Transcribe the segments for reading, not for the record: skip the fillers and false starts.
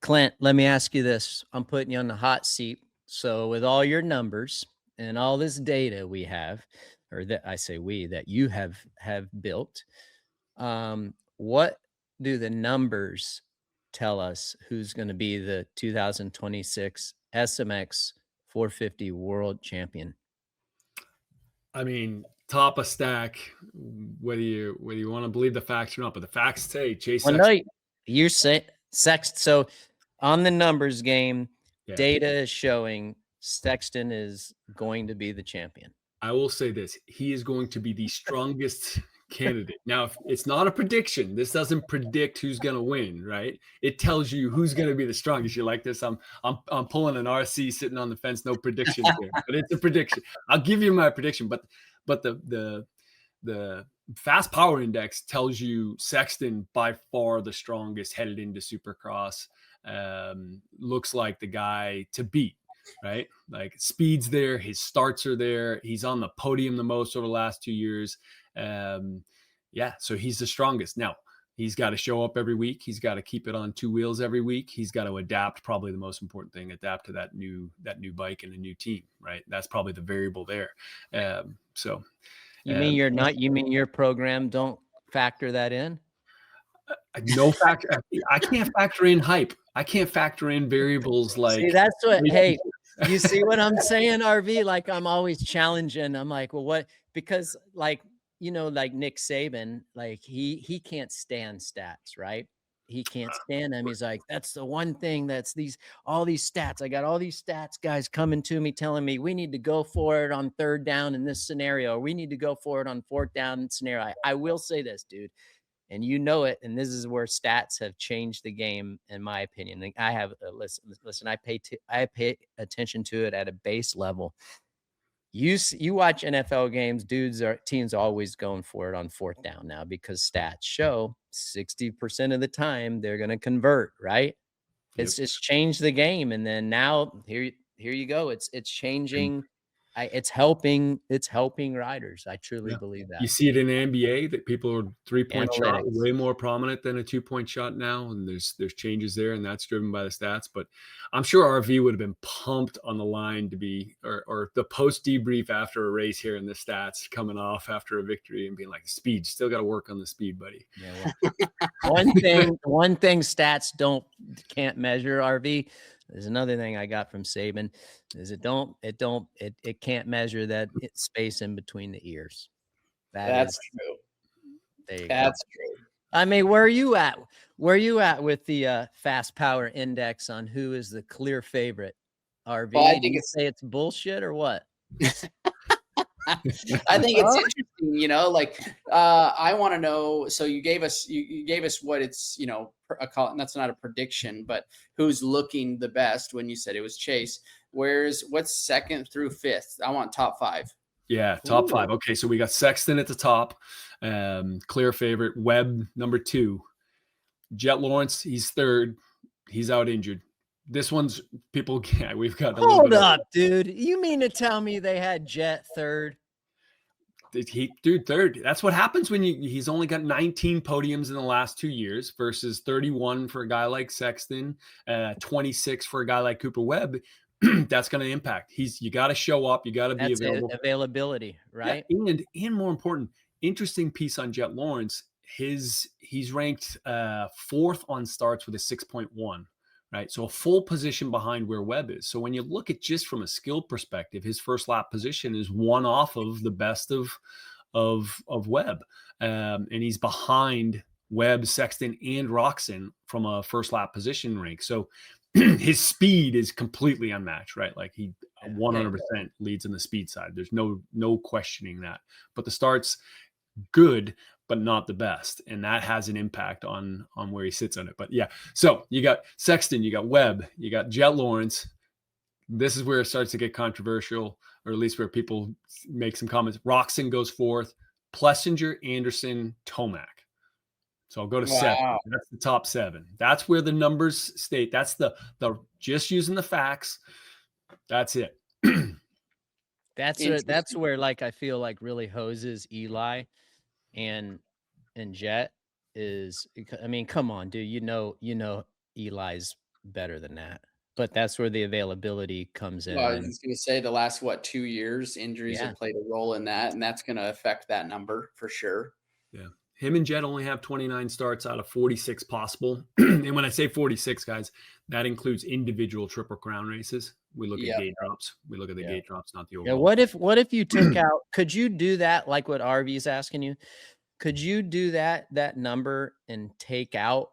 Clint, let me ask you this. I'm putting you on the hot seat. So with all your numbers and all this data we have, or that I say we, that you have built, what do the numbers tell us who's going to be the 2026 SMX 450 World Champion? I mean, top of stack, whether you want to believe the facts or not, but the facts say Chase Well, Sexton. no, you're saying Sexton. So on the numbers game, Yeah. data is showing Sexton is going to be the champion. I will say this: he is going to be the strongest candidate. Now, if it's not a prediction. This doesn't predict who's going to win, right? It tells you who's going to be the strongest. You like this? I'm pulling an RC sitting on the fence. No predictions here, but it's a prediction. I'll give you my prediction, but the fast power index tells you Sexton by far the strongest headed into Supercross. Looks like the guy to beat. Right? Like speed's there, his starts are there. He's on the podium the most over the last 2 years. Yeah, so he's the strongest. Now, he's got to show up every week. He's got to keep it on two wheels every week. He's got to adapt, probably the most important thing, adapt to that new bike and a new team, right? That's probably the variable there. So you mean you're not, you mean your program don't factor that in? No factor. I can't factor in hype. I can't factor in variables like. See, that's what. Hey, you see what I'm saying, RV? Like I'm always challenging. I'm like, well, what? Because like like Nick Saban, like he can't stand stats, right? He can't stand them. He's like, that's the one thing that's all these stats. I got all these stats guys coming to me telling me we need to go for it on third down in this scenario. Or we need to go for it on fourth down scenario. I will say this, dude. And you know it, and this is where stats have changed the game, in my opinion. Like I have listen. I pay attention to it at a base level. You watch NFL games, teams are always going for it on fourth down now because stats show 60% of the time they're going to convert. Right? Yep. It's just changed the game, and then now here you go. It's changing. It's helping riders. I truly believe that. You see it in the NBA that people are 3-point shot way more prominent than a 2-point shot now, and there's changes there, and that's driven by the stats. But I'm sure RV would have been pumped on the line to be or the post debrief after a race here, and the stats coming off after a victory and being like, speed, still got to work on the speed, buddy. Yeah, well, one thing stats can't measure, RV. There's another thing I got from Saban is it can't measure that space in between the ears. That's true. That's true. I mean, where are you at? Where are you at with the fast power index on who is the clear favorite? RV, well, do you say it's bullshit or what? I think it's interesting, like I want to know. So you gave us what it's, that's not a prediction, but who's looking the best when you said it was Chase. What's second through fifth? I want top five. Yeah, top five. Okay, so we got Sexton at the top, clear favorite. Webb number 2. Jet Lawrence, he's third. He's out injured. This one's people. Yeah, we've got. Hold up, dude. You mean to tell me they had Jet third? Third. That's what happens when he's only got 19 podiums in the last 2 years versus 31 for a guy like Sexton, 26 for a guy like Cooper Webb. That's going to impact. You got to show up. You got to be available. Availability, right? Yeah, and more important, interesting piece on Jet Lawrence. He's ranked 4th on starts with a 6.1. Right. So a full position behind where Webb is. So when you look at just from a skill perspective, his first lap position is one off of the best of Webb. And he's behind Webb, Sexton, and Roczen from a first lap position rank. So his speed is completely unmatched, right? Like he 100% leads in the speed side. There's no questioning that. But the start's good, but not the best. And that has an impact on where he sits on it. But yeah, so you got Sexton, you got Webb, you got Jet Lawrence. This is where it starts to get controversial, or at least where people make some comments. Roczen goes 4th, Plessinger, Anderson, Tomac. So I'll go to 7. That's the top 7. That's where the numbers state. That's the just using the facts. That's it. That's where like I feel like really hoses Eli and Jet is. I mean, come on, dude. You know Eli's better than that. But that's where the availability comes in. Well, I was And just gonna say the last, what, 2 years, injuries yeah, have played a role in that, and that's gonna affect that number for sure. Yeah. Him and Jet only have 29 starts out of 46 possible. And when I say 46, guys, that includes individual Triple Crown races. We look at Yep. gate drops. We look at the yeah. gate drops, not the Yeah, overall. what if you took out, could you do that like what RV is asking you? Could you do that number and take out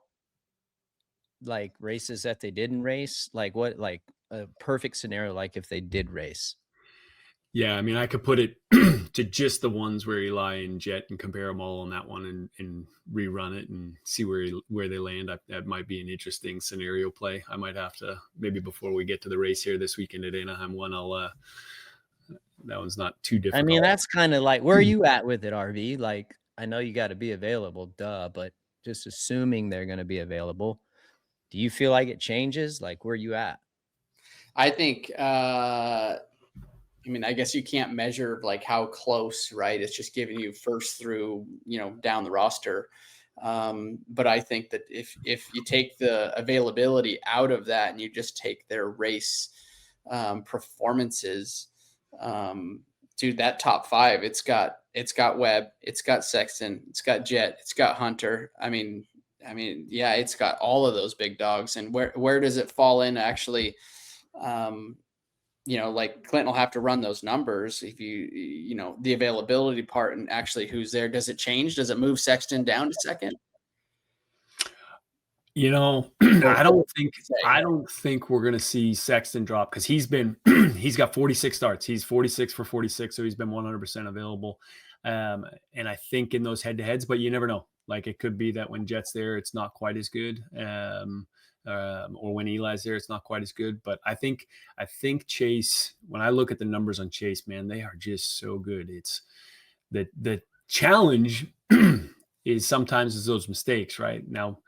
like races that they didn't race? Like what, like a perfect scenario, like if they did race? Yeah, I mean, I could put it to just the ones where Eli and Jet and compare them all on that one and rerun it and see where they land. That might be an interesting scenario play. I might have to, maybe before we get to the race here this weekend at Anaheim one, that one's not too difficult. I mean, that's kind of like, where are you at with it, RV? Like, I know you got to be available, duh, but just assuming they're going to be available, do you feel like it changes? Like, where are you at? I think, I mean, I guess you can't measure like how close, right? It's just giving you first through, down the roster. But I think that if you take the availability out of that and you just take their race performances, dude, that top 5, it's got Webb, it's got Sexton, it's got Jet, it's got Hunter. I mean, yeah, it's got all of those big dogs. And where does it fall in actually? Like Clinton will have to run those numbers if the availability part and actually who's there. Does it change? Does it move Sexton down to second? I don't think we're going to see Sexton drop because he's got 46 starts. He's 46 for 46. So he's been 100% available. And I think in those head-to-heads, but you never know. Like it could be that when Jet's there, it's not quite as good. Or when Eli's there, it's not quite as good. But I think Chase, when I look at the numbers on Chase, man, they are just so good. It's the challenge is sometimes those mistakes, right? Now,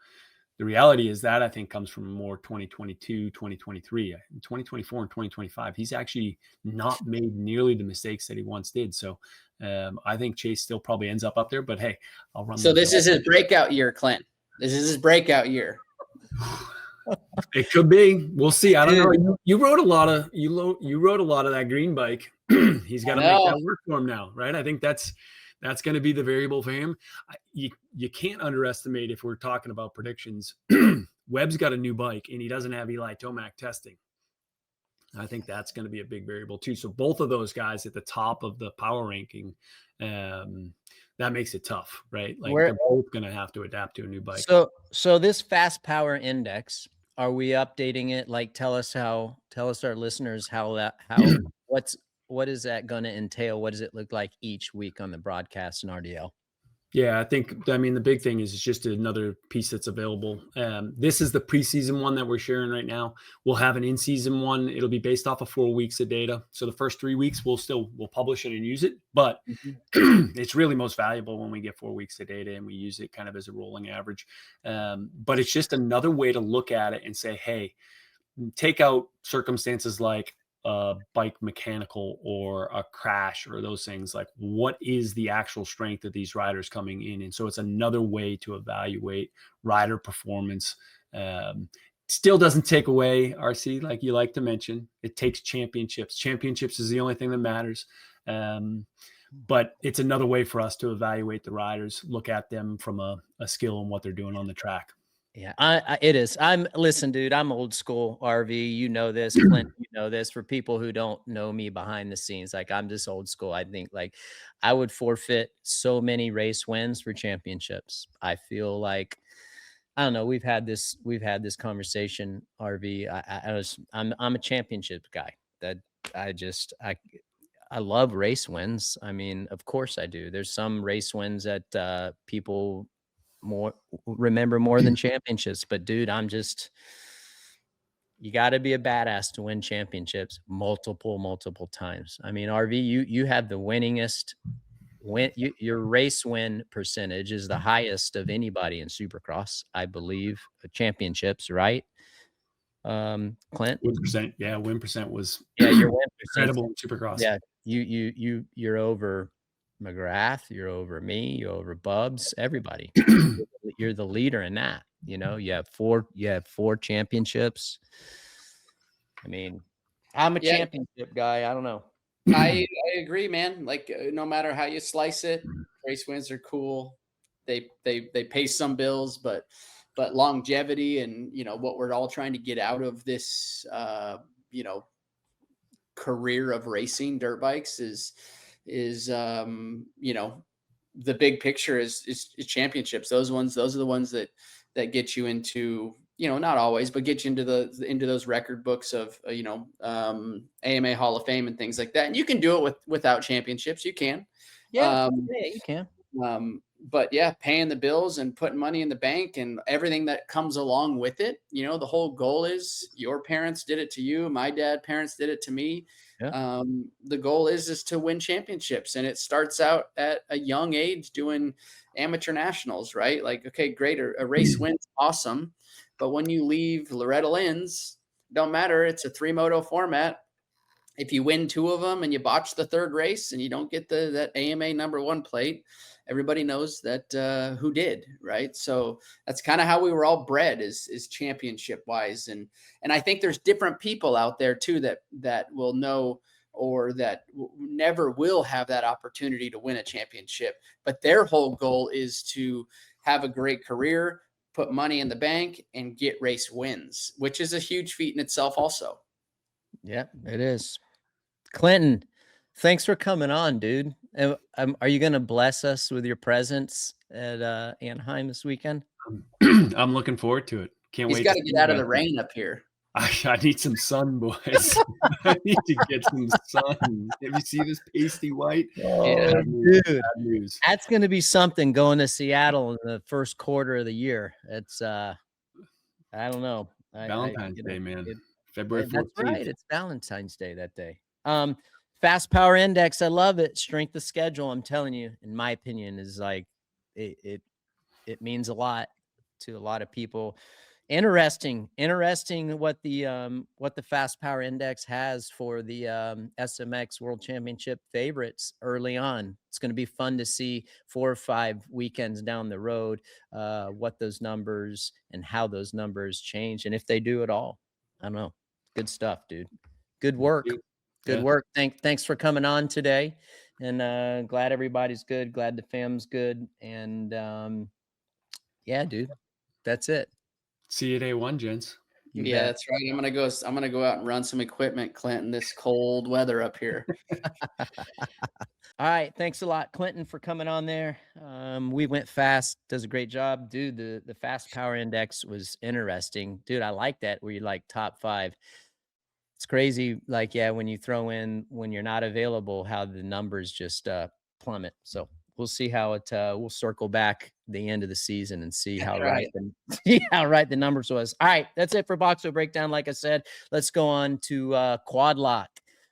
the reality is that I think comes from more 2022, 2023, 2024 and 2025. He's actually not made nearly the mistakes that he once did. So I think Chase still probably ends up there, but hey, I'll run. So this is his breakout year, Clint. This is his breakout year. It could be. We'll see. I don't know. You rode a lot of that green bike. He's got to make that work for him now, right? I think that's going to be the variable for him. You can't underestimate, if we're talking about predictions, Webb's got a new bike and he doesn't have Eli Tomac testing. I think that's going to be a big variable too. So both of those guys at the top of the power ranking, that makes it tough, right? Like they're both going to have to adapt to a new bike. So this fast power index, are we updating it? Like, tell us our listeners what is that going to entail? What does it look like each week on the broadcast and RDL? Yeah, I mean, the big thing is it's just another piece that's available. This is the preseason one that we're sharing right now. We'll have an in-season one. It'll be based off of 4 weeks of data. So the first 3 weeks, we'll publish it and use it. But it's really most valuable when we get 4 weeks of data and we use it kind of as a rolling average. But it's just another way to look at it and say, hey, take out circumstances like bike mechanical or a crash or those things. Like, what is the actual strength of these riders coming in? And so it's another way to evaluate rider performance. Still doesn't take away, RC, like you like to mention. It takes championships. Championships is the only thing that matters. But it's another way for us to evaluate the riders, look at them from a skill and what they're doing on the track. Yeah, it is. Listen, dude, I'm old school, RV. You know this, Clint, you know this. For people who don't know me behind the scenes, like I'm just old school. I think like I would forfeit so many race wins for championships. I feel like, I don't know. We've had this conversation, RV. I'm a championship guy. That I love race wins. I mean, of course I do. There's some race wins that people remember more than championships, but dude, you got to be a badass to win championships multiple times. I mean, RV, you have the winningest your race win percentage is the highest of anybody in Supercross, I believe. Championships, right? Clint? Win percent, yeah, win percent was your win incredible in Supercross. Yeah, you're over McGrath, you're over me, you're over Bubs, everybody. You're the leader in that. You know, you have four championships. I mean, I'm a Yeah. championship guy. I don't know. I agree, man. Like no matter how you slice it, race wins are cool. They pay some bills, but longevity and what we're all trying to get out of this career of racing dirt bikes is the big picture is championships. Those are the ones that get you into, not always, but get you into those record books of AMA Hall of Fame and things like that. And you can do it without championships. You can. Yeah, you can. But yeah, paying the bills and putting money in the bank and everything that comes along with it. The whole goal is your parents did it to you. My parents did it to me. Yeah. The goal is to win championships. And it starts out at a young age doing amateur nationals, right? Like, okay, great. A race wins. Awesome. But when you leave Loretta Lynn's, don't matter. It's a 3-moto format. If you win 2 of them and you botch the 3rd race and you don't get that AMA #1 plate, everybody knows that who did, right? So that's kind of how we were all bred is championship wise. And I think there's different people out there too that will know or that never will have that opportunity to win a championship, but their whole goal is to have a great career, put money in the bank, and get race wins, which is a huge feat in itself also. Yeah, it is. Clinton, thanks for coming on, dude. Are you going to bless us with your presence at Anaheim this weekend? I'm looking forward to it. Can't He's wait. got to get out of the rain up here. I need some sun, boys. I need to get some sun. Have you see this pasty white? Oh, Bad dude, news. that's going to be something going to Seattle in the first quarter of the year. It's I don't know. Valentine's Day, man. February 14th. That's right. It's Valentine's Day that day. Fast power index. I love it. Strength of schedule. I'm telling you, in my opinion, is like it means a lot to a lot of people. Interesting what the fast power index has for the SMX World Championship favorites early on. It's going to be fun to see 4 or 5 weekends down the road what those numbers and how those numbers change, and if they do at all. I don't know. Good stuff, dude. Good work. Good work. Thanks for coming on today, and glad everybody's good. Glad the fam's good, and yeah, dude, that's it. See you day 1, gents. Yeah, that's right. I'm gonna go out and run some equipment, Clinton. This cold weather up here. All right, thanks a lot, Clinton, for coming on there. We went fast. Does a great job, dude. The fast power index was interesting, dude. I like that where you like top 5. It's crazy, like when you throw in when you're not available, how the numbers just plummet. So we'll see how it. We'll circle back the end of the season and see how right the numbers was. All right, that's it for Boxo Breakdown. Like I said, let's go on to Quad Lock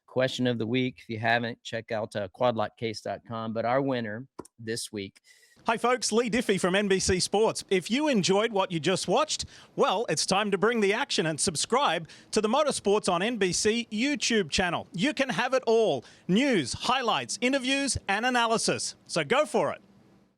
question of the week. If you haven't, check out quadlockcase.com. But our winner this week. Hi folks, Lee Diffie from NBC Sports. If you enjoyed what you just watched, well, it's time to bring the action and subscribe to the Motorsports on NBC YouTube channel. You can have it all: news, highlights, interviews, and analysis. So go for it.